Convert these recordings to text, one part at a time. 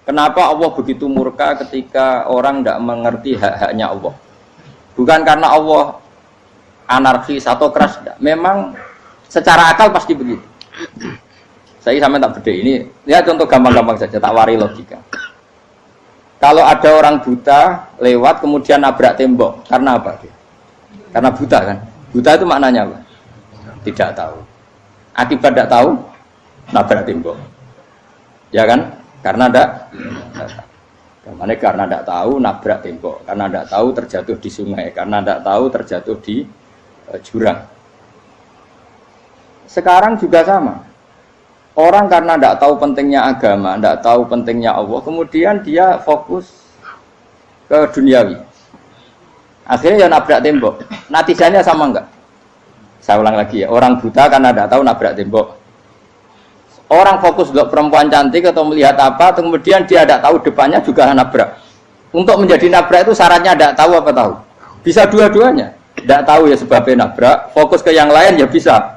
Kenapa Allah begitu murka ketika orang tidak mengerti hak-haknya Allah? Bukan karena Allah anarkis atau keras, tidak. Memang secara akal pasti begitu. Saya sampai tak beda ini. Lihat contoh gampang-gampang saja, tak wari logika. Kalau ada orang buta lewat kemudian nabrak tembok, karena apa? Karena buta kan? Buta itu maknanya apa? Tidak tahu. Akibat tidak tahu, nabrak tembok. Ya kan? Karena tidak tahu nabrak tembok, karena tidak tahu terjatuh di sungai, karena tidak tahu terjatuh di jurang. Sekarang juga sama. Orang karena tidak tahu pentingnya agama, tidak tahu pentingnya Allah, kemudian dia fokus ke duniawi. Akhirnya ya nabrak tembok. Natijanya sama enggak? Saya ulang lagi ya. Orang buta karena tidak tahu nabrak tembok. Orang fokus untuk perempuan cantik atau melihat apa, kemudian dia tidak tahu depannya juga nabrak. Untuk menjadi nabrak itu syaratnya tidak tahu apa tahu? Bisa dua-duanya. Tidak tahu ya sebabnya nabrak, fokus ke yang lain ya bisa.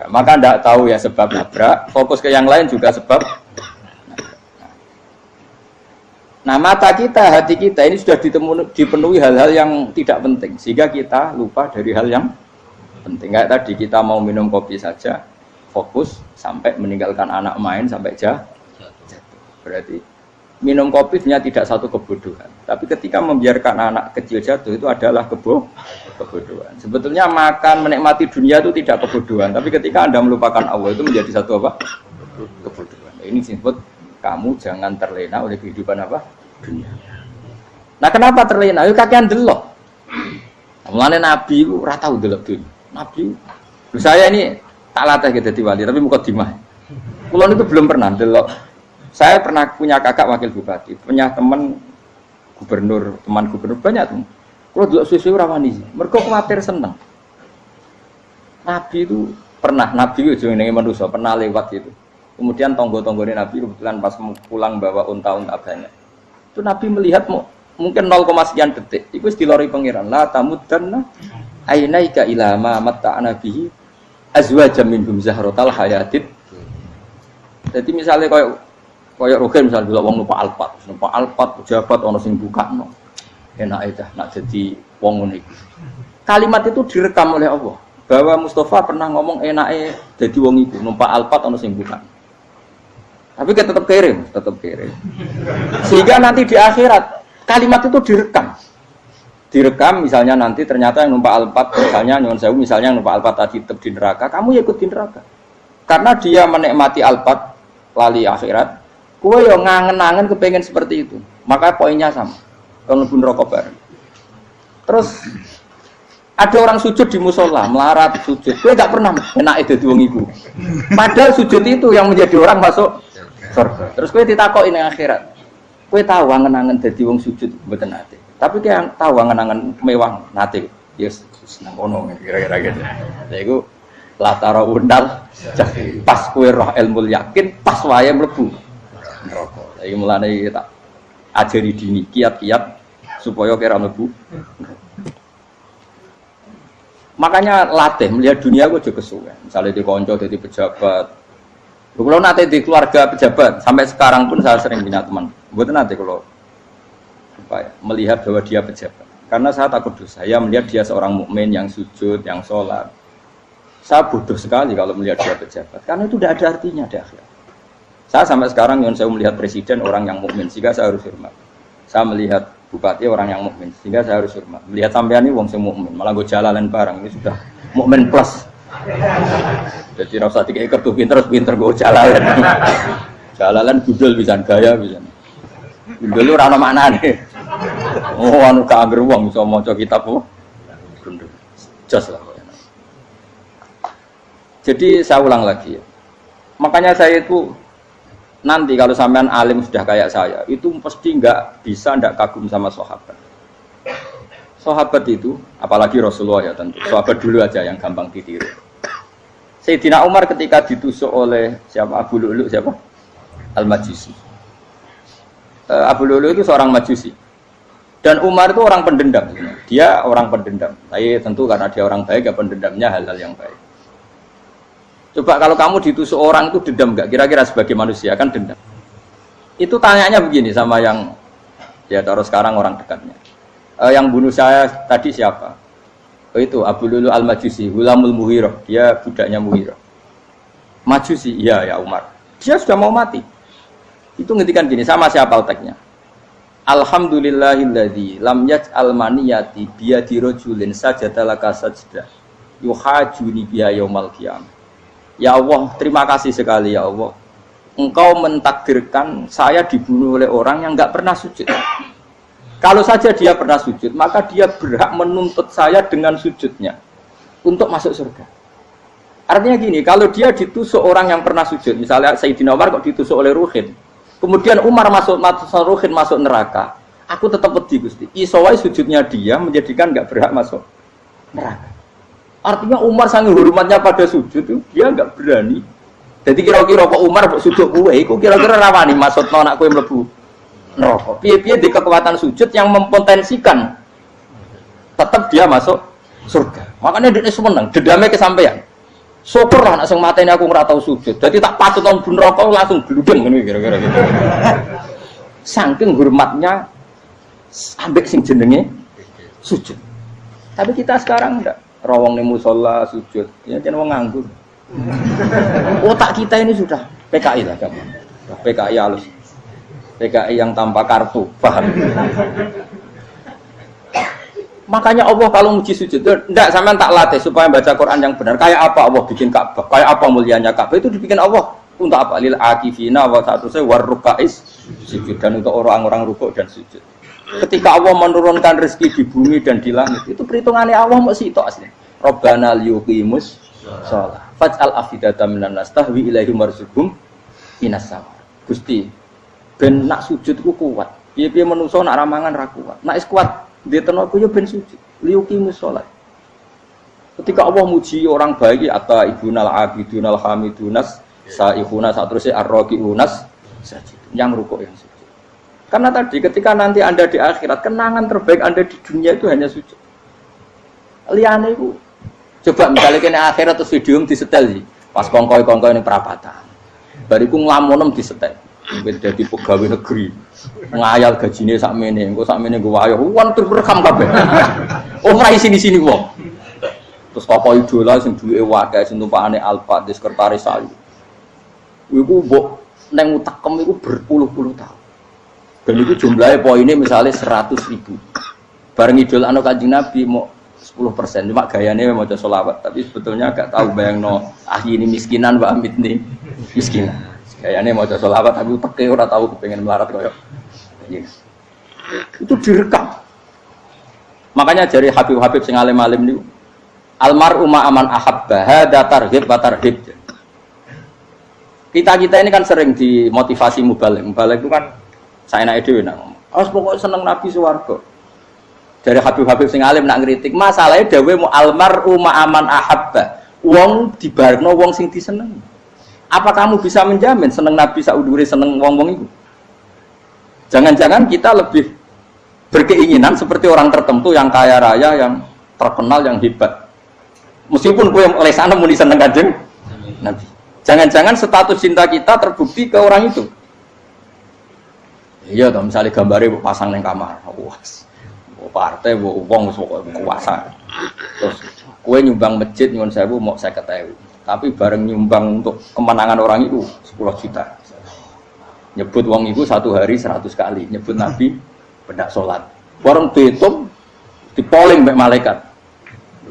Maka tidak tahu ya sebab nabrak, fokus ke yang lain juga sebab. Nah mata kita, hati kita ini sudah dipenuhi hal-hal yang tidak penting, sehingga kita lupa dari hal yang penting. Kayak tadi kita mau minum kopi saja, fokus sampai meninggalkan anak main sampai jatuh. Berarti minum kopi sebenarnya tidak satu kebodohan, tapi ketika membiarkan anak kecil jatuh itu adalah kebodohan. Sebetulnya makan menikmati dunia itu tidak kebodohan, tapi ketika Anda melupakan Allah itu menjadi satu apa? Kebodohan. Ini disebut kamu jangan terlena oleh kehidupan apa? Dunia. Nah kenapa terlena? Itu kakean delok. Mulane Nabi itu ora tau delok dunia. Nabi saya ini tak latih gitu di wali, tapi mukadimah. Kulon itu belum pernah delok. Saya pernah punya kakak wakil bupati, punya teman gubernur banyak tuh. Kalau delok susu rawani, mereka khawatir seneng. Nabi itu pernah, Nabi itu jenenge manusia pernah lewat itu. Kemudian tonggo-tonggone Nabi kebetulan pas pulang bawa unta-unta banyak. Itu Nabi melihat mungkin 0, sekian detik. Itu dilori pangeran. La tamuddanna ainaika ila ma matta'na bihi azwajam minhum zahratal hayatid. Jadi misalnya kayak Rogen misalnya dulu wong numpak Alphard pejabat ono sing bukakno. Enak aja nak jadi wong ngono iku. Kalimat itu direkam oleh Allah bahwa Mustafa pernah ngomong enake jadi wong iku numpak Alphard ono sing bukakno. Tapi kita tetap kirim. Sehingga nanti di akhirat kalimat itu direkam misalnya nanti ternyata yang numpak Alphard misalnya nyuwun sewu misalnya yang numpak Alphard tadi tetap di neraka, kamu ya ikut di neraka. Karena dia menikmati Alphard lali akhirat, kowe yo ngangen-angen kepengen seperti itu. Maka poinnya sama. Kalau mlebu neraka bareng. Terus ada orang sujud di musola, melarat sujud. Kowe enggak pernah enake dadi wong iku. Padahal sujud itu yang menjadi orang masuk surga. Terus kowe ditakoki ning akhirat. Kowe tahu angen-angen dadi wong sujud mboten nate. Tapi kowe tahu angen-angen mewah nate. Yes, seneng ngono kira-kira gitu. Lha iku latara undal pas kowe roh ilmu yakin pas wae mlebu neraka. Iki mulane tak ajari dini kiat-kiat supaya kira mlebu. Makanya latih melihat dunia gue juga kesuwen. Misalnya di konco jadi pejabat. Kalau nanti di keluarga pejabat sampai sekarang pun saya sering punya teman. Buat nanti kalau melihat bahwa dia pejabat. Karena saya takut dosa. Saya melihat dia seorang mukmin yang sujud, yang sholat. Saya bodoh sekali kalau melihat dia pejabat. Karena itu tidak ada artinya di akhirat. Saya sampai sekarang yang saya melihat presiden orang yang mukmin, sehingga saya harus hormat. Saya melihat bupati orang yang mukmin, sehingga saya harus hormat. Melihat sampean ini wong sing mukmin, malah gue jalalan barang ini sudah mukmin plus. Jadi rasa tiga kartu pinter gue jalalan. Jalalan gudul bisa gaya bisa. Gudul ora ono maknane. Oh anu gak angger wong iso maca kitab kok. Gundul. Jos lah. Jadi saya ulang lagi ya. Makanya saya itu nanti kalau sampean alim sudah kayak saya, itu pasti nggak kagum sama sahabat. Sahabat itu, apalagi Rasulullah ya tentu. Sahabat dulu aja yang gampang ditiru. Sayyidina Umar ketika ditusuk oleh siapa Abu Lu'lu siapa? Al-Majusi. Abu Lu'lu itu seorang Majusi. Dan Umar itu orang pendendam. Dia orang pendendam. Tapi tentu karena dia orang baik, ya pendendamnya hal-hal yang baik. Coba kalau kamu ditusuk orang itu dendam nggak? Kira-kira sebagai manusia kan dendam. Itu tanyanya begini sama yang ya terus sekarang orang dekatnya. Yang bunuh saya tadi siapa? Oh, itu Abu Lulu Al-Majusi, Hulamul Muhirah. Dia budaknya Muhirah. Majusi, iya ya Umar. Dia sudah mau mati. Itu ngendikan gini, sama siapa teksnya? Alhamdulillahilladzi lam yaj'al maniyati biyadi rajulin sajadalaka sajdah yuhajuni biha yaumal qiyamah. Ya Allah, terima kasih sekali ya Allah. Engkau mentakdirkan saya dibunuh oleh orang yang enggak pernah sujud. Kalau saja dia pernah sujud, maka dia berhak menuntut saya dengan sujudnya untuk masuk surga. Artinya gini, kalau dia ditusuk orang yang pernah sujud, misalnya Sayyidina Umar kok ditusuk oleh Ruhin, kemudian Umar Ruhin masuk neraka, aku tetap pedih Gusti. Isowai sujudnya dia menjadikan enggak berhak masuk neraka. Artinya Umar sangat hormatnya pada sujud itu, dia enggak berani. Jadi kira-kira kok Umar sujud kowe, iku kira-kira rawani maksudna anak kowe mlebu neraka. Piye-piye di kekuatan sujud yang mempotensikan tetap dia masuk surga. Makanya dia seneng, dendamnya kesampaian. Syukur lah anak sing mateni aku ora tau sujud. Jadi tak patut nang neraka langsung gludeng ngene kira-kira gitu. Saking hormatnya ambek sing jenenge sujud. Tapi kita sekarang enggak. Rawong ning musala sujud, ya jeneng wong nganggur. Otak kita ini sudah PKI lah kamu. PKI halus. PKI yang tanpa kartu, paham? Makanya Allah kalau muji sujud, enggak sampean tak latih supaya baca Quran yang benar. Kayak apa Allah bikin Ka'bah? Kayak apa mulianya Ka'bah? Itu dibikin Allah untuk apa? Lil akifina wa satusai warrukais sujud, dan untuk orang-orang rukuk dan sujud. Ketika Allah menurunkan rezeki di bumi dan di langit, itu perhitungannya Allah mau situ asli. Rabbana liyuqimus shalah faj'al afidatan minan nas tahwi ilaihim warzuqhum minas sama. Gusti, ben nak sujud ku kuat. Piye-piye manusa nak ramangan ra kuat. Nak is kuat di tenaga yo ben sujud. Liyuqimus shalah. Ketika Allah muji orang baik atau ibunal abidunal hamidunas saihuna satrusé arraqiunas sajid. Yang rukuk yang sujud. Karena tadi ketika nanti Anda di akhirat, kenangan terbaik Anda di dunia itu hanya sujud. Liyane iku coba misalnya kene akhirat terus video disetel sih. Pas kongkoi-kongkoi ning perapatan. Bariku nglamunem disetel. Wis dadi pegawai negeri. Ngayal gajine sakmene, engko sakmene nggo wayah. Wan terus rekam kabeh. Oh ora sini-sini wong. Terus tokoh idola sing duweke wae sing tumpakane Alfa di sekretaris saya. Iku mbok nang utakem iku berpuluh-puluh tahun. Dan itu jumlahnya poinnya misalnya 100.000. Bareng idol anu Kanjeng Nabi mau 10%, cuma gayanya mau coba sholawat. Tapi sebetulnya agak tahu bayang ini miskinan Mbak Amit nih miskinan. Gayanya mau coba sholawat, tapi teke ora tahu kepengen melarat koyo. Itu direkam. Makanya dari Habib-habib sing alim-alim niku almar'u ma'aman ahabba hada targhib wa tarhib. Kita ini kan sering dimotivasi mubaligh. Mubaligh itu kan saya naik dewe nak ngomong. Harus pokoknya seneng Nabi swarga. Dari Habib-habib sing alim nak ngritik, masalahnya dawe mu almar'u ma'aman ahabba. Wong dibarno wong sing diseneng. Apa kamu bisa menjamin seneng Nabi saudure seneng wong-wong itu? Jangan-jangan kita lebih berkeinginan seperti orang tertentu yang kaya raya, yang terkenal, yang hebat. Meskipun kowe oleh sana muni seneng Kanjeng Nabi. Jangan-jangan status cinta kita terbukti ke orang itu. Iya toh, misalnya gambarnya pasang neng kamar, wah, partai, wong kuasa. Terus kue nyumbang masjid nyuwun sewu mau 50.000, tapi bareng nyumbang untuk kemenangan orang itu 10 juta. Nyebut wong itu satu hari 100 kali, nyebut Nabi pendak sholat. Warung dihitung, dipoling mbek malaikat.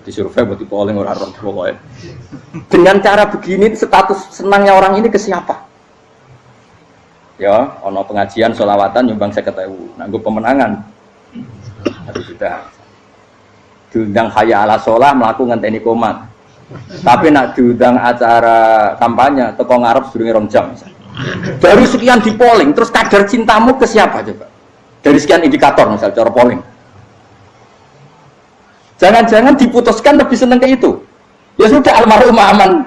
Disurvei buat dipoling orang pokoknya. Dengan cara begini status senangnya orang ini ke siapa? Ya, ono pengajian sholawatan nyumbang 50.000, nanggo pemenangan. Tapi sudah diundang hayya ala sholah melakukan ngenteni komat. Tapi nak diundang acara kampanye teko ngarep sedurunge 2 jam. Baru sekian di polling, terus kadar cintamu ke siapa coba? Dari sekian indikator misal cara polling. Jangan-jangan diputuskan lebih seneng ke itu. Ya sudah almarhum aman.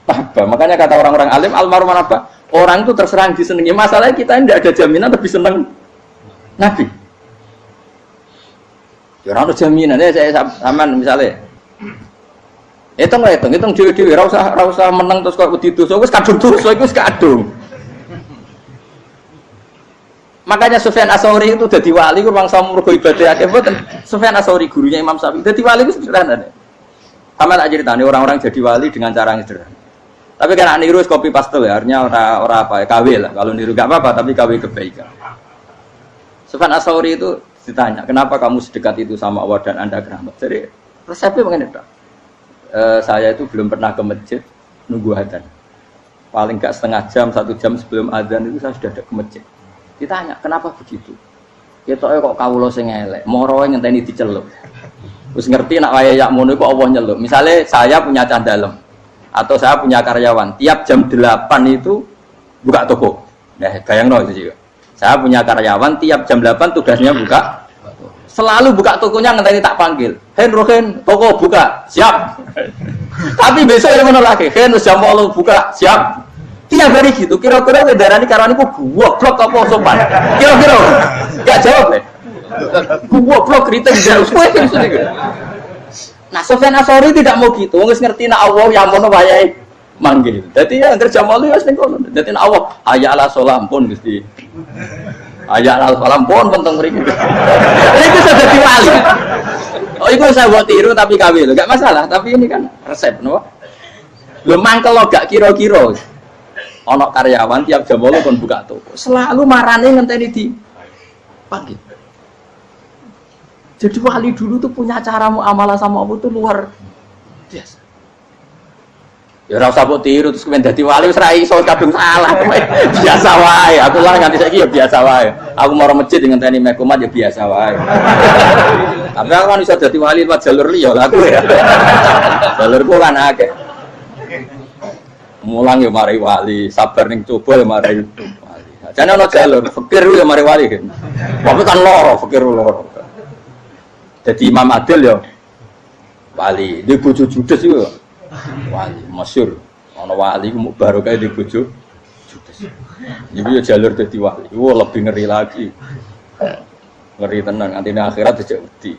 Apa? Makanya kata orang-orang alim almarhum apa? Orang itu terserang disenangi. Masalahnya kita tidak ada jaminan lebih senang Nabi. Ya orang ada jaminan. Saya sama misalnya. Hitung dewi-dewi. Rasa menang terus kok begitu. So wis kadung terus, so wis kadung. Makanya Sufyan Ats-Tsauri itu dadi wali ku mangsa mergo ibadah akeh mboten. Sufyan Ats-Tsauri gurunya Imam Syafi'i dadi wali ku sederhana. Sama tak ceritane orang-orang jadi wali dengan cara yang sederhana. Tapi kan niru copy paste ya, artinya ora apa ya, KW lah. Kalau niru enggak apa-apa, tapi KW kebaikan. Sufyan Ats-Tsauri itu ditanya, "Kenapa kamu sedekat itu sama Allah dan Anda keramat?" Jadi resepnya begini, Pak. Saya itu belum pernah ke masjid nunggu adzan. Paling enggak setengah jam, 1 jam sebelum adzan itu saya sudah ada ke masjid. Ditanya, "Kenapa begitu?" Ketoke kok kawula sing elek, moroe ngenteni diceluk. Wis ngerti nak waya yak mono iku Allah nyeluk. Misale saya punya candalem atau saya punya karyawan, tiap jam 8 itu buka toko. Nah, bayangno itu juga. Saya punya karyawan tiap jam 8 tugasnya buka. Selalu buka tokonya ngenteni tak panggil. "Hen Rohen, toko buka." "Siap." Tapi besok yang ngono lagi, "Hen wis jam 8 buka." "Siap." Tiap hari gitu. Kira-kira darani karane ku goblok apa sopan? Kira-kira enggak jawab deh. Goblok kritik jauh kowe gitu. Nah, Sufyan Ats-Tsauri tidak mau gitu. Wis ngerti nek Allah yang ngono wayahe manggil. Dadi ya anggere jam 8 wis ning kono. Dadi nek Allah hayya ala sholat pun Gusti. Hayya ala sholat pun penting mriki. Iku sudah dadi wali. Oh, itu saya buat tiru tapi kawin. Enggak masalah, tapi ini kan resep, no? Lho mangkel lo gak kira-kira. Ono karyawan tiap jam 8 kon buka toko. Selalu marane ngenteni di panggil. Jadi wali dulu tuh punya cara muamalah sama Allah tuh luar biasa. Ya ora usah mbok tiru terus kemen dadi wali wis ra iso kadung salah. Biasa wae. Aku lah nganti saiki ya biasa wae. Aku mau masjid ngenteni mekumat ya biasa wae. Tapi aku kan iso dadi wali lewat jalur liya lah aku ya. Jalurku kan akeh. Mulang ya mari wali, sabar ning coba ya mari wali. Jane ana jalur fikir ya mari wali. Tapi kan loro, fikir loro. Jadi Imam Adil ya wali, di bojo judes itu wali, masyhur. Ana wali ku barokah di bojo judes. Iku ya jalur dadi wali. Wah, lebih ngeri lagi. Ngeri tenan, antine akhirat dijak wedi.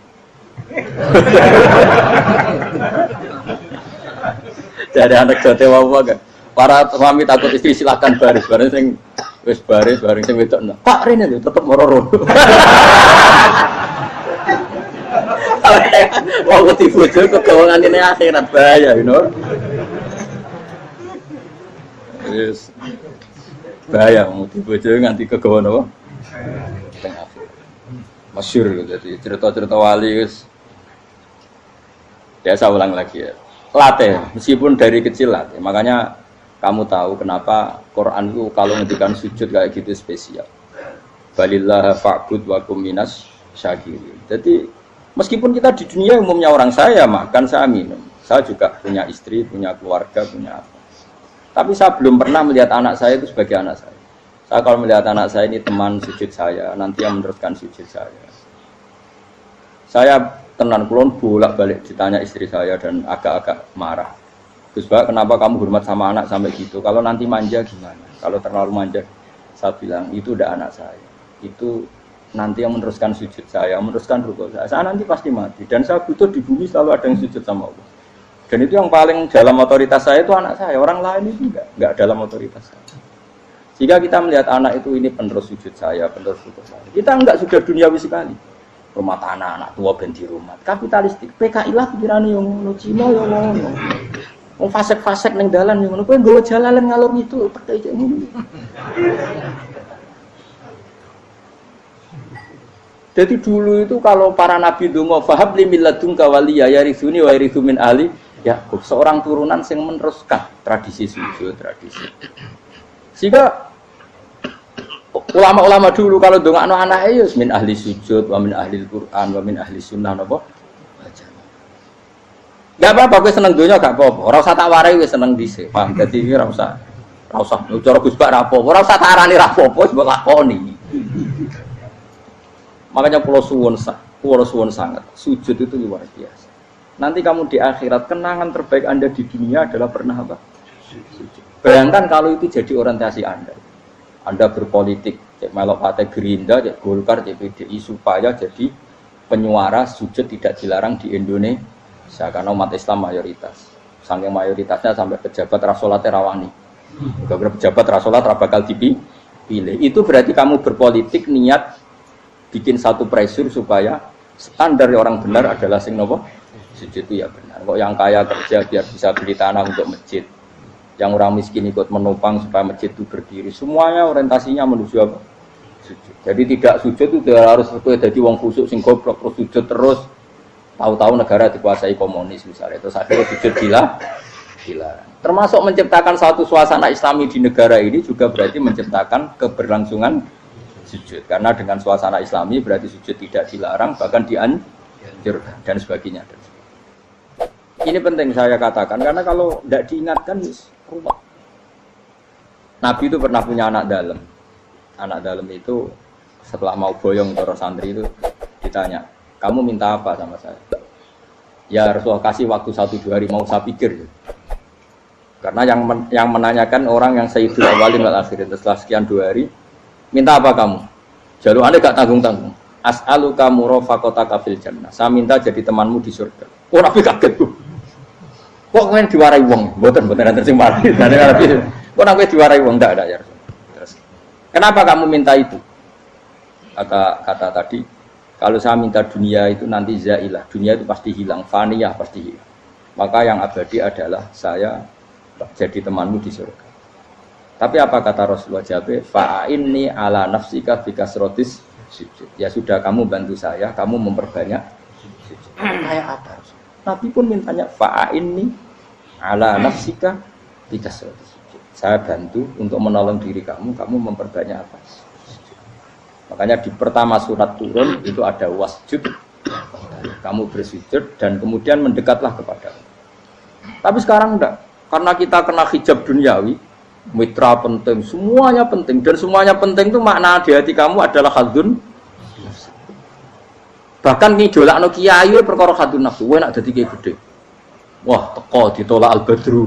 Jadi anak jote wae kan. Para suami takut istri silakan baris, bareng sing wis baris, bareng sing wedok. Pak rene lho tetep moro-moro. Wong wedi bojo kegawangan ini akhirat bahaya, you know. Yes. Bahaya wedi bojo nganti kegawan apa? Teng akhirat. Masyhur jadi cerita-cerita wali wis. Ya saya ulang lagi ya. Latih, meskipun dari kecil latih. Makanya kamu tahu kenapa Quran itu kalau ngendikan sujud kayak gitu spesial. Balillah fa'bud wa kum minas syakirin. Jadi meskipun kita di dunia umumnya orang saya makan, saya minum. Saya juga punya istri, punya keluarga, punya apa. Tapi saya belum pernah melihat anak saya itu sebagai anak saya. Saya kalau melihat anak saya ini teman sujud saya, nanti yang meneruskan sujud saya. Saya tenan kulon bolak-balik ditanya istri saya dan agak-agak marah. Gus Pak, kenapa kamu hormat sama anak sampai gitu? Kalau nanti manja gimana? Kalau terlalu manja, saya bilang itu udah anak saya. Itu nanti yang meneruskan sujud saya, meneruskan rukuk saya. Saya nanti pasti mati dan saya butuh di bumi selalu ada yang sujud sama Allah. Dan itu yang paling dalam otoritas saya itu anak saya. Orang lain itu enggak dalam otoritas saya. Jika kita melihat anak itu ini penerus sujud saya, penerus rukuk saya. Kita enggak sudah duniawi sekali. Rumah tanah, anak tua ben di rumah. Kapitalistik. PKI lah pikirannya yang ngono, Cina yang ngono. Wong fasek-fasek ning dalan yang ngono. Kowe nggawa jalalan ngalor itu pakai ngono. Jadi dulu itu kalau para nabi donga fahab li milladunka waliya yarithuni wa yarithu min ali Yakub, seorang turunan yang meneruskan tradisi sujud, tradisi. Sehingga ulama-ulama dulu kalau dongakno anake ya min ahli sujud, wa min ahli Quran, wa min ahli sunnah napa? Enggak apa-apa kowe seneng donya gak apa-apa. Ora usah tak warai wis seneng dhisik. Paham? Dadi iki ora usah. Ora usah cara Gus Bak ra apa-apa. Ora usah tak arani ra apa-apa wis mbok lakoni. Makanya pulau suwun sangat. Sujud itu luar biasa. Nanti kamu di akhirat kenangan terbaik Anda di dunia adalah pernah apa? Sujud. Bayangkan kalau itu jadi orientasi Anda. Anda berpolitik, cek melok partai Gerindra, cek Golkar, cek PDI supaya jadi penyuara sujud tidak dilarang di Indonesia karena umat Islam mayoritas. Saking mayoritasnya sampai pejabat rasolat rawani. Gara-gara pejabat rasolat bakal dipilih. pilih. Itu berarti kamu berpolitik niat bikin satu pressure supaya standar orang benar adalah sing nopo sujud itu ya benar. Kok yang kaya kerja biar bisa beli tanah untuk masjid, yang orang miskin ikut menopang supaya masjid itu berdiri. Semuanya orientasinya menuju apa? Sujud. Jadi tidak sujud itu harus jadi wong khusuk sing goblok terus sujud terus. Tahu-tahu negara dikuasai komunis misalnya, terus akhirnya sujud gila. Termasuk menciptakan satu suasana Islami di negara ini juga berarti menciptakan keberlangsungan sujud. Karena dengan suasana Islami berarti sujud tidak dilarang, bahkan dianjurkan dan sebagainya. Ini penting saya katakan karena kalau tidak diingatkan rumah. Nabi itu pernah punya anak dalam. Anak dalam itu setelah mau boyong para santri itu ditanya, kamu minta apa sama saya? Ya Rasulullah kasih waktu 1-2 hari mau saya pikir. Karena yang menanyakan orang yang sayyidul awalin wal akhirin setelah sekian 2 hari, minta apa kamu? Jaluannya gak tanggung-tanggung. As'aluka murafaqataka fil jannah. Saya minta jadi temanmu di surga. Oh Nabi kaget tuh. Kok kalian diwarai wong? Mboten nanti sing mati. Kok Nabi diwarai wong ndak ada ya Rasul. Terus, kenapa kamu minta itu? Kata tadi, kalau saya minta dunia itu nanti zailah, dunia itu pasti hilang, faniyah pasti hilang. Maka yang abadi adalah saya jadi temanmu di surga. Tapi apa kata Rasulullah jawab? Fa'inni ala nafsika bikasrotis sujud. Ya sudah kamu bantu saya, kamu memperbanyak sujud. Kayak apa? Nabi pun mintanya fa'inni ala nafsika bikasrotis sujud. Saya bantu untuk menolong diri kamu, kamu memperbanyak apa? Makanya di pertama surat turun itu ada wasjud, kamu bersujud dan kemudian mendekatlah kepada Allah. Tapi sekarang enggak, karena kita kena hijab duniawi, mitra penting, semuanya penting dan semuanya penting itu makna di hati kamu adalah hadun. Bahkan ngidolakno kiai perkara hadun nafsu, kowe nak dadi kiai gede. Wah, teko ditolak al-badru.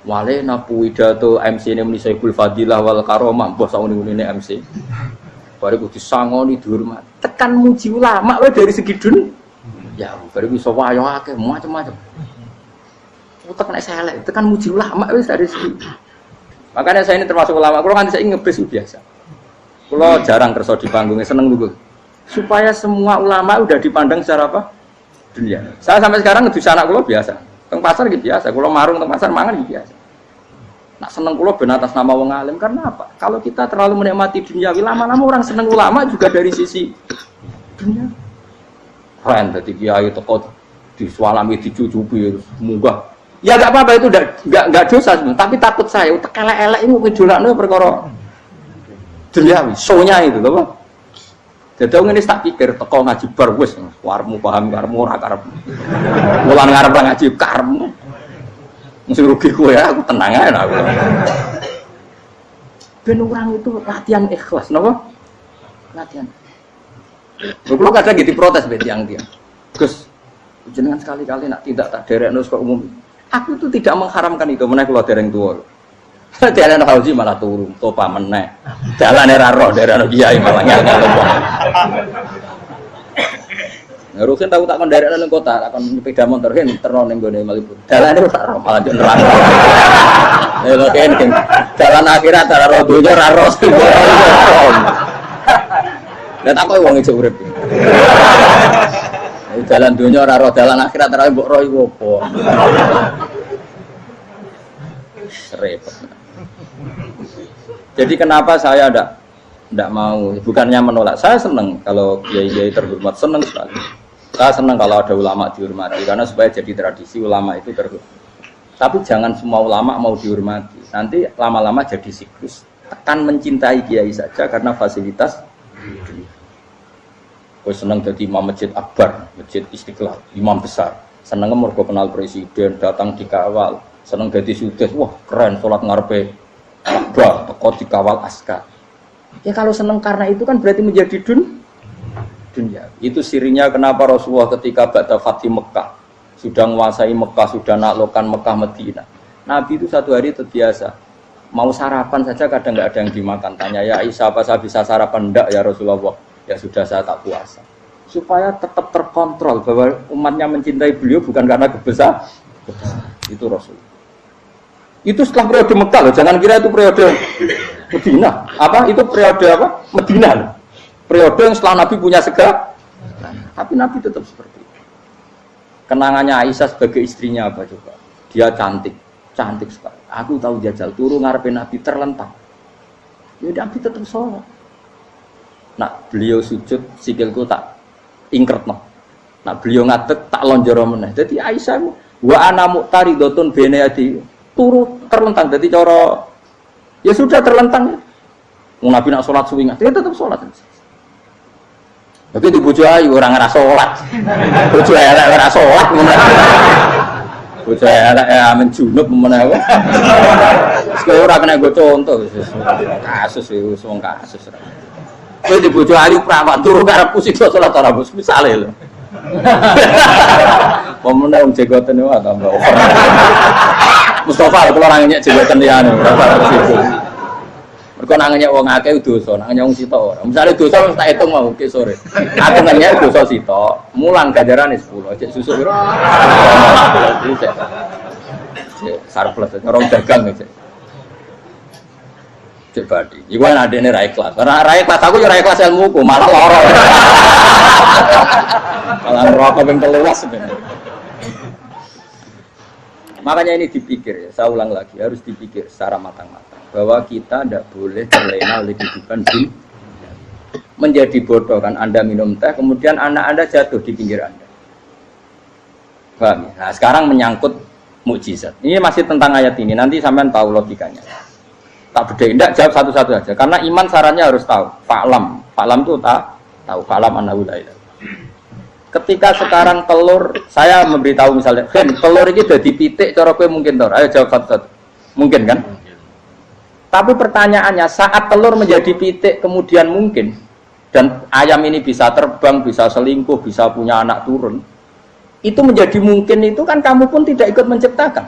Wale napu pidato MC ne muni Saiful Fadilah wal Karomah, mbah sauni-unine MC. Bariku disangoni dihormat. Tekan muji ulama wae dari segi dunia. Ya, bariku iso wayo akeh macam-macam. Utek nek selek, tekan muji ulama wis dari segi. Makanya saya ini termasuk ulama. Kalau kan saya ngebis biasa. Kalau jarang kerso di panggungnya seneng dulu. Supaya semua ulama udah dipandang secara apa? Dunia. Saya sampai sekarang ngedus anak kulo biasa. Teng pasar gitu biasa. Kalau marung teng pasar mangan gitu biasa. Nak seneng kulo ben atas nama wong alim karena apa? Kalau kita terlalu menikmati dunia, lama-lama orang seneng ulama juga dari sisi dunia. Keren tadi kiai teko disualami dicucupi munggah. Ya enggak apa-apa itu enggak dosa sebenarnya, tapi takut saya utek elek-elek ini ngejolakno perkara duniawi, show-nya itu lho, Pak. Dadi ngene tak pikir teko ngaji bar wis warmu paham karmu ora karep. Mulan ngarep ngaji karmu. Mesti rugi kowe ya, aku tenang ae aku. Ben orang itu latihan ikhlas, napa? Latihan. Kulo kadang gitu protes be tiang-tiang. Gus, jenengan sekali-kali nak tidak tak derekno kok umum. Aku itu tidak mengharamkan itu, meneh kula dereng tuwa. Jalan haji malah turun, topa meneh. Dalane ra roh derek kiai malah ngel-ngel. Ngurusin tahu tak kon derek nang kota, tak kon sepeda motor kan terno ning gone Malibu. Dalane ora roh malah yo nerang. Lha kan jalan akhirat ora roh donya ra roh. Lah tak koyo wong ijo urip. Jalan dunia ora roh, jalan akhirat ora mbok roh iku apa. Repot. Jadi kenapa saya tidak mau, bukannya menolak, saya senang kalau kiai-kiai terhormat, senang sekali. Saya senang kalau ada ulama dihormati, karena supaya jadi tradisi ulama itu terhormat. Tapi jangan semua ulama mau dihormati, nanti lama-lama jadi siklus. Tekan mencintai kiai saja karena fasilitas. Kau senang jadi imam masjid akbar, masjid Istiqlal, imam besar. Senang mergo kenal presiden, datang dikawal. Senang jadi sudes, wah keren, sholat ngarepe Ka'bah, teko dikawal askar. Ya kalau senang karena itu kan berarti menjadi dunia. Itu sirinya kenapa Rasulullah ketika ba'da Fathi Mekah sudah menguasai Mekah, sudah naklukkan Mekah Madinah. Nabi itu satu hari terbiasa. Mau sarapan saja kadang nggak ada yang dimakan. Tanya ya Aisyah apa saya bisa sarapan? Enggak ya Rasulullah. Ya sudah saya tak puasa. Supaya tetap terkontrol bahwa umatnya mencintai beliau bukan karena kebesaran. Itu Rasul. Itu setelah periode Mekah loh, jangan kira itu periode Medina. Apa? Itu periode apa? Medina loh. Periode yang setelah Nabi punya segala. Tapi Nabi tetap seperti itu. Kenangannya Aisyah sebagai istrinya apa coba? Dia cantik, cantik sekali. Aku tahu jajal turu ngarepin Nabi terlentang. Ya Nabi tetap sholat. Nak beliau sujud sikilku tak ingkretno. Nak beliau ngadeg tak lonjoro meneh. Jadi Aisyah wa ana muqtaridotun bene adi turu terlentang. Jadi cara ya sudah terlentang. Nabi nak sholat suwingan, dia tetap sholat. Tapi di bojo ayu orang ngerasa sholat. Bojo elek ora sholat ngono. Bojo elek amen junub menawa. Wis ora kena go contoh kasus wis wong kasus. Kowe di bojo ayu prawan turu karepku sida sholat ora bos misale lho. Pemenang wong jegoten wae tambah. Mustafa kalau orang nyek jegoten liyane ora ora situ. Mereka nangenya wong akeh dosa, nangenya wong sitok ora. Misale dosa wis tak hitung mau ke sore. Aku nanya dosa sitok, mulang ganjarane 10, cek susu piro? Cek surplus, orang dagang cek. Cek badi. Iku ana adene ra ikhlas. Ora ikhlas aku ya ra ikhlas ilmuku, malah lara. Malah rokok ping 13 sebenarnya. Makanya ini dipikir ya, saya ulang lagi, harus dipikir secara matang-matang bahwa kita tidak boleh terlena oleh kehidupan dunia. Menjadi bodoh kan Anda minum teh, kemudian anak Anda jatuh di pinggir Anda. Paham ya? Nah sekarang menyangkut mukjizat. Ini masih tentang ayat ini, nanti sampean tahu logikanya. Tak bedain, tidak jawab satu-satu aja. Karena iman sarannya harus tahu. Fa'lam, fa'lam itu tahu. Fa'lam annahu la ilaha. Ketika sekarang telur, saya memberitahu misalnya, telur ini udah dipitik, cara kowe mungkin tor. Ayo jawab satu-satu. Mungkin kan? Tapi pertanyaannya, saat telur menjadi pitik kemudian mungkin, dan ayam ini bisa terbang, bisa selingkuh, bisa punya anak turun, itu menjadi mungkin itu kan kamu pun tidak ikut menciptakan.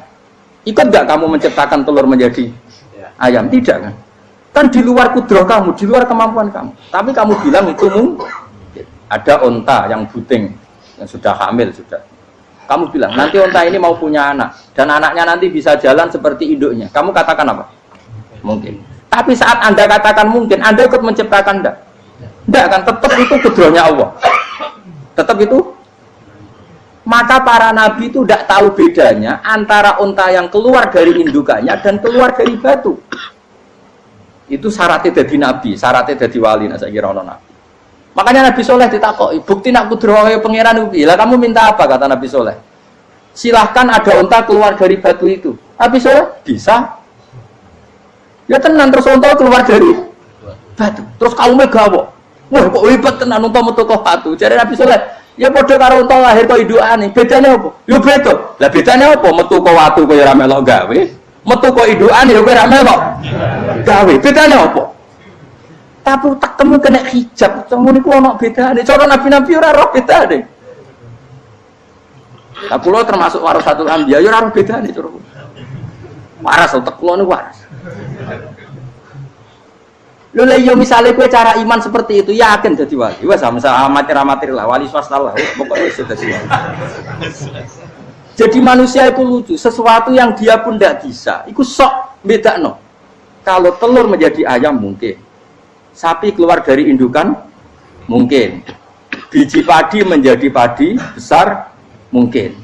Ikut nggak kamu menciptakan telur menjadi ayam? Tidak kan? Kan di luar kudrah kamu, di luar kemampuan kamu. Tapi kamu bilang itu mungkin. Ada onta yang buting, yang sudah hamil sudah. Kamu bilang nanti onta ini mau punya anak dan anaknya nanti bisa jalan seperti induknya. Kamu katakan apa? Mungkin. Tapi saat Anda katakan mungkin, Anda ikut menciptakan enggak? Enggak kan? Tetap itu kudrahnya Allah. Tetap itu. Maka para nabi itu tidak tahu bedanya antara onta yang keluar dari indukannya dan keluar dari batu. Itu syaratnya jadi nabi, syaratnya jadi wali. Nah, saya kira orang nabi. Makanya Nabi Soleh ditakoki, bukti nak kudrah pangeran ubi. Lah kamu minta apa kata Nabi Soleh? Silahkan ada unta keluar dari batu itu. Nabi Soleh bisa. Ya tenan terus unta keluar dari batu. Terus kamu megawo. Wah kok hebat tenan unta metu ke batu. Jadi Nabi Soleh, ya padha karo unta lahir kok indukane. Bedane apa? Ya beda. Lah bedane apa? Metu ke watu kaya ora melok gawe. Metu ke indukane ya ora melok gawe. Bedane apa? Tapi tak kamu kena hijab, kamu niku ono bedane. Cara nabi-nabi ora roh bedane. Lah kula termasuk warasatul anbiya ya ora roh bedane cara. Waras utek kula niku waras. Lho lha yo misale kowe cara iman seperti itu yakin dadi wali. Wes sama amatir-amatir lah wali swasta lah. Pokoke wis dadi wali. Jadi manusia itu lucu, sesuatu yang dia pun tidak bisa. Iku sok bedakno. Kalau telur menjadi ayam mungkin. Sapi keluar dari indukan mungkin, biji padi menjadi padi besar mungkin,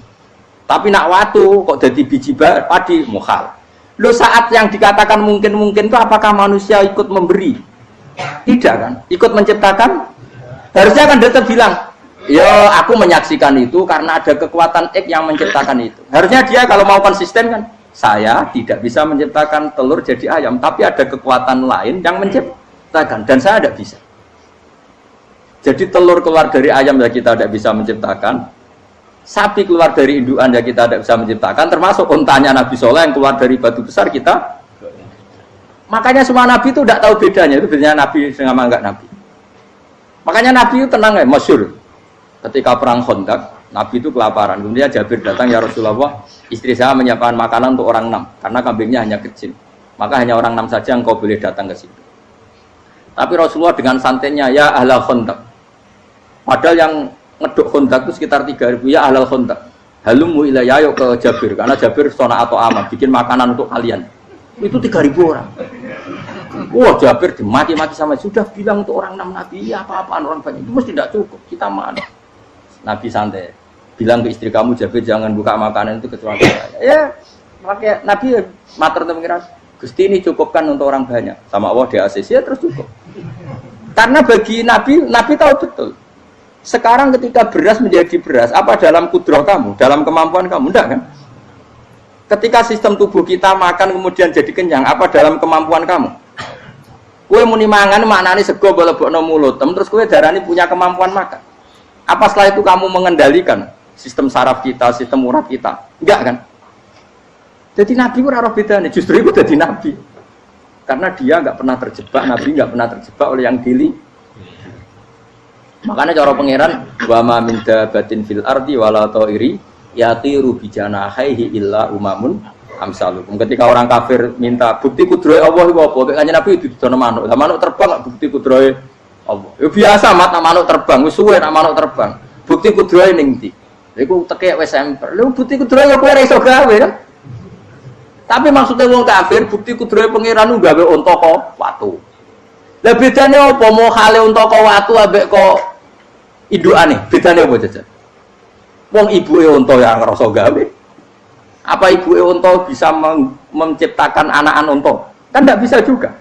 tapi nak watu kok jadi biji padi mukhal. Lo saat yang dikatakan mungkin itu apakah manusia ikut memberi? Tidak kan? Ikut menciptakan? Harusnya kan tetap bilang, ya aku menyaksikan itu karena ada kekuatan X yang menciptakan itu. Harusnya dia kalau mau konsisten kan, saya tidak bisa menciptakan telur jadi ayam, tapi ada kekuatan lain yang menciptakan. Dan saya tidak bisa. Jadi telur keluar dari ayam ya kita tidak bisa menciptakan. Sapi keluar dari indukan ya kita tidak bisa menciptakan. Termasuk untanya Nabi Soleh yang keluar dari batu besar kita. Makanya semua Nabi itu tidak tahu bedanya. Itu bedanya Nabi sama enggak Nabi. Makanya Nabi itu tenang ya, masyhur. Ketika perang Khandaq, Nabi itu kelaparan. Kemudian Jabir datang, ya Rasulullah, istri saya menyiapkan makanan untuk orang 6 karena kambingnya hanya kecil. Maka hanya orang 6 saja yang kau boleh datang ke situ. Tapi Rasulullah dengan santainya, ya ahlal Khandaq. Padahal yang ngeduk Khandaq itu sekitar 3.000, ya ahlal Khandaq. Halumu ilayya yuk ke Jabir, karena Jabir sona atau amat bikin makanan untuk kalian. Itu 3.000 orang. Wah, Jabir dimaki-maki sama, sudah bilang untuk orang 6 nabi, ya apa-apaan orang banyak itu mesti tidak cukup. Kita mana? Nabi santai. Bilang ke istri kamu, Jabir jangan buka makanan itu kecuali saya. Ya, pakai Nabi matur pengiran. Gusti ini cukupkan untuk orang banyak. Sama Allah di ACC ya terus cukup. Karena bagi Nabi, Nabi tahu betul. Sekarang ketika beras menjadi beras, apa dalam kudrah kamu, dalam kemampuan kamu? Enggak kan? Ketika sistem tubuh kita makan kemudian jadi kenyang, apa dalam kemampuan kamu? Kue muni mangan maknane sego bolebokno mulut, terus kue darani punya kemampuan makan. Apa setelah itu kamu mengendalikan sistem saraf kita, sistem urat kita? Enggak kan? Jadi Nabi ora roh bedane, justru itu jadi Nabi. Karena dia enggak pernah terjebak, Nabi enggak pernah terjebak oleh yang dili. Makanya cara pangeran wa ma min dabatin fil ardi wala ta'iri yatiru bi janahihi illa umamun amsalukum. Ketika orang kafir minta bukti kudrohe Allah iku apa? Kanjeng Nabi didono manuk. Lah manuk terbang bukti kudrohe Allah. Ya biasa mat manuk terbang, wis suwe nek manuk terbang. Bukti kudrohe ning ndi? Iku tekek wis emper. Lha bukti kudrohe kowe ora iso gawe kan? Tapi maksudnya wong kafir bukti kudrohe pangeran gawe unta kok watu. Lah bedane apa mau khale unta kok watu ambek kok indukane? Bedane apa jajan? Wong ibuke unta yang ngrasa gawe. Apa ibuke unta bisa menciptakan anakan unta? Kan enggak bisa juga.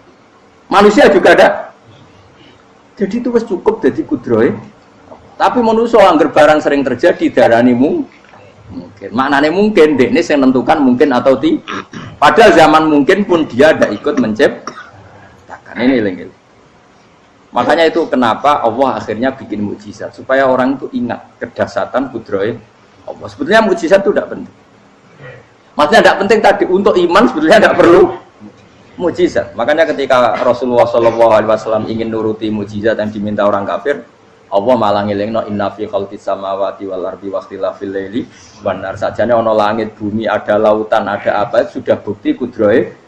Manusia juga ada. Jadi itu wis cukup dadi kudrohe. Tapi manusia angger barang sering terjadi darani mungkin. Maknane mungkin dekne sing nentukan mungkin atau tidak. Padahal zaman mungkin pun dia tidak ikut menciptakan. Ini lagi. Makanya itu kenapa Allah akhirnya bikin mukjizat supaya orang itu ingat kedahsyatan kudrohe Allah. Sebetulnya mukjizat itu tidak penting. Maksudnya tidak penting tadi untuk iman sebetulnya tidak perlu mukjizat. Makanya ketika Rasulullah SAW ingin nuruti mukjizat yang diminta orang kafir, Allah malah ngelingno inna fi khalqis samawati wal ardi wa ikhtilafil laili wan nar. Sajane ana langit, bumi, ada lautan, ada apa sudah bukti kudrohe.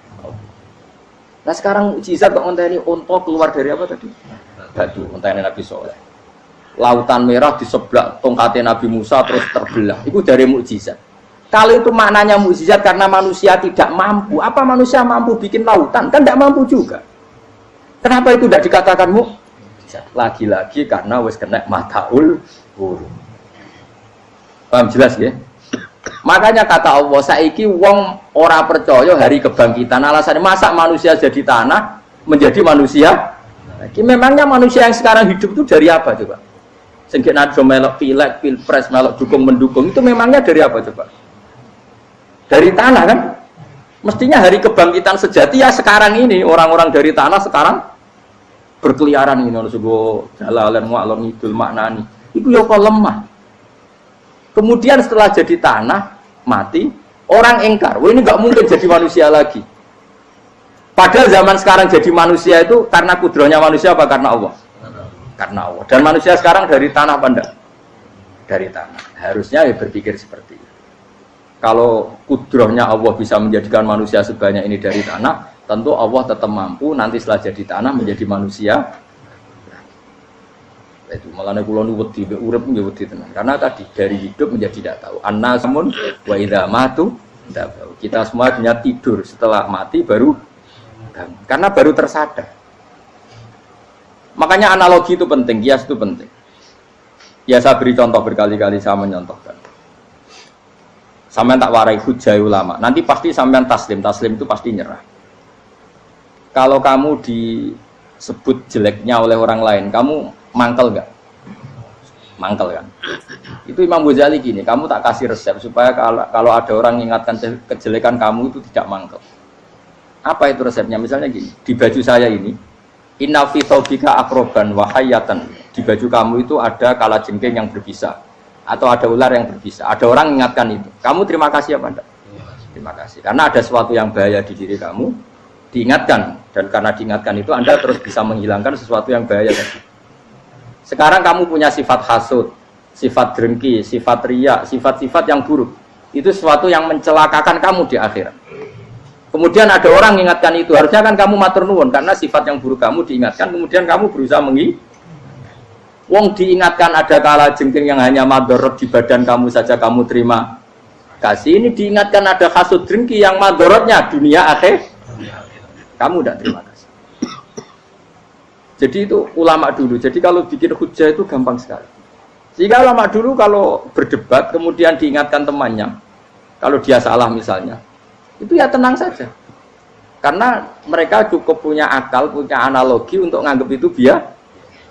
Nah sekarang mukjizat kok ngenteni unta keluar dari apa tadi? Batu, ngenteni Nabi Soleh. Lautan merah di sebelah tongkatnya Nabi Musa terus terbelah. Itu dari mukjizat. Kalau itu maknanya mukjizat karena manusia tidak mampu, apa manusia mampu bikin lautan? Kan tidak mampu juga. Kenapa itu tidak dikatakan mukjizat? Lagi-lagi karena wis kena mataul huruf. Paham jelas ya? Makanya kata Allah, saiki wong ora percaya hari kebangkitan. Alasannya masa manusia jadi tanah menjadi manusia? Memangnya manusia yang sekarang hidup itu dari apa coba? Sehingga nado melok pilek, pilpres, melok dukung mendukung itu memangnya dari apa coba? Dari tanah kan? Mestinya hari kebangkitan sejati ya sekarang ini orang-orang dari tanah sekarang berkeliaran ini harus go jalalan mu'alon idul maknani. Itu ya kok lemah. Kemudian setelah jadi tanah mati, orang engkar, wah ini nggak mungkin jadi manusia lagi. Padahal zaman sekarang jadi manusia itu karena kudrohnya manusia apa karena Allah? Karena Allah. Dan manusia sekarang dari tanah apa enggak? Dari tanah. Harusnya ya berpikir seperti itu. Kalau kudrohnya Allah bisa menjadikan manusia sebanyak ini dari tanah, tentu Allah tetap mampu nanti setelah jadi tanah menjadi manusia. Itu malah kula nu wedi urip nggih wedi tenan. Karena tadi dari hidup menjadi tidak tahu. Annasamun wa idza matu tahu. Kita semua hanya tidur, setelah mati baru karena baru tersadar. Makanya analogi itu penting, kias itu penting. Ya saya beri contoh berkali-kali, saya menyontohkan. Sampean tak warai hujah ulama. Nanti pasti sampean taslim itu pasti nyerah. Kalau kamu disebut jeleknya oleh orang lain, kamu mangkel enggak? Mangkel kan? Itu Imam Ghazali gini, kamu tak kasih resep supaya kalau ada orang mengingatkan kejelekan kamu itu tidak mangkel. Apa itu resepnya? Misalnya gini, di baju saya ini, inna fi thawbika akroban wa hayatan. Di baju kamu itu ada kalajengking yang berbisa atau ada ular yang berbisa. Ada orang mengingatkan itu. Kamu terima kasih apa enggak? Terima kasih. Karena ada sesuatu yang bahaya di diri kamu, diingatkan, dan karena diingatkan itu Anda terus bisa menghilangkan sesuatu yang bahaya tadi. Sekarang kamu punya sifat hasud, sifat dengki, sifat riya, sifat-sifat yang buruk. Itu sesuatu yang mencelakakan kamu di akhirat. Kemudian ada orang mengingatkan itu, harusnya kan kamu matur nuwun karena sifat yang buruk kamu diingatkan, kemudian kamu berusaha Wong diingatkan ada kala jengking yang hanya madorot di badan kamu saja kamu terima kasih. Ini diingatkan ada hasud dengki yang madorotnya dunia akhir. Kamu tidak terima kasih. Jadi itu ulama dulu. Jadi kalau bikin hujah itu gampang sekali. Jika ulama dulu kalau berdebat kemudian diingatkan temannya, kalau dia salah misalnya, itu ya tenang saja. Karena mereka cukup punya akal, punya analogi untuk nganggap itu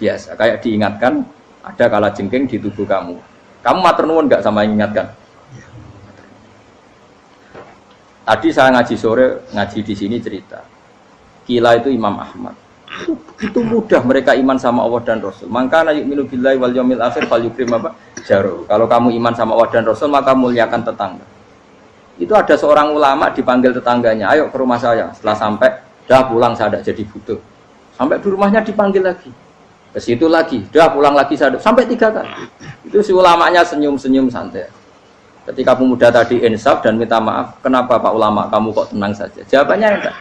biasa. Kayak diingatkan ada kalajengking di tubuh kamu. Kamu matur nuwun nggak sama yang ingatkan? Tadi saya ngaji sore, ngaji di sini cerita. Kila itu Imam Ahmad. Itu mudah mereka iman sama Allah dan Rasul. Maka na yu'minu billahi wal yaumil akhir fal yukrim apa? Jaru. Kalau kamu iman sama Allah dan Rasul maka muliakan tetangga. Itu ada seorang ulama dipanggil tetangganya, ayo ke rumah saya. Setelah sampai, dah pulang saya tidak jadi butuh. Sampai di rumahnya dipanggil lagi. Ke situ lagi, dah pulang lagi saya sampai 3 kali. Itu si ulamanya senyum-senyum santai. Ketika pemuda tadi insaf dan minta maaf, kenapa Pak Ulama kamu kok tenang saja? Jawabannya enggak.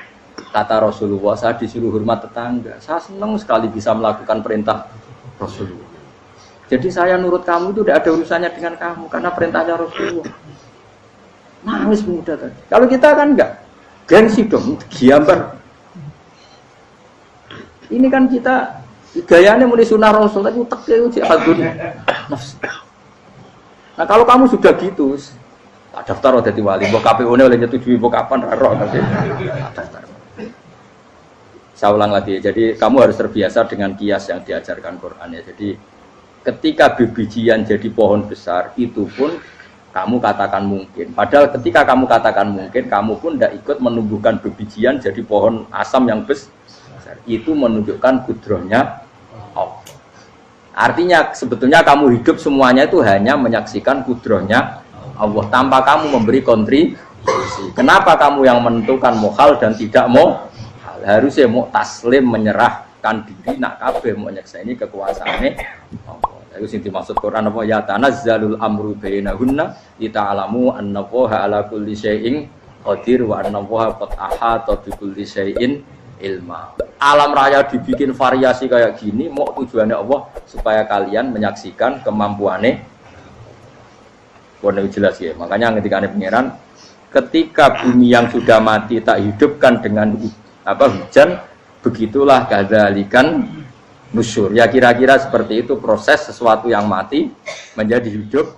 Kata Rasulullah, saya disuruh hormat tetangga. Saya senang sekali bisa melakukan perintah Rasulullah. Jadi saya nurut kamu itu tidak ada urusannya dengan kamu, karena perintahnya Rasulullah. Nangis pemuda tadi. Kalau kita kan enggak, gengsi dong, giambar. Ini kan kita gayanya mulai sunnah Rasul, tapi utek itu jihadun. Nah kalau kamu sudah gitu, tak daftar jadi wali, mbok KPU-ne oleh nyetujui mbok kapan roh tapi daftar. Saya ulang lagi, jadi kamu harus terbiasa dengan kias yang diajarkan Quran ya. Jadi ketika bijian jadi pohon besar, itu pun kamu katakan mungkin. Padahal ketika kamu katakan mungkin, kamu pun tidak ikut menumbuhkan bijian jadi pohon asam yang besar. Itu menunjukkan kudrohnya Allah. Artinya sebetulnya kamu hidup semuanya itu hanya menyaksikan kudrohnya Allah tanpa kamu memberi kontribusi. Kenapa kamu yang menentukan mohal dan tidak mau? Harusnya mau taslim menyerahkan diri nak kabeh mau nyekseni kekuasaane Allah. Itu sing dimaksud Quran apa ya tanazzalul amru bainahunna lita'lamu annallaha ala kulli syai'in qadir wa annallaha qad ahata bi kulli syai'in ilma. Alam raya dibikin variasi kayak gini mau tujuannya Allah supaya kalian menyaksikan kemampuannya. Boleh jelas ya. Makanya ketika ada pangeran, ketika bumi yang sudah mati tak hidupkan dengan hujan, begitulah kadzalikan nusyur. Ya kira-kira seperti itu proses sesuatu yang mati menjadi hidup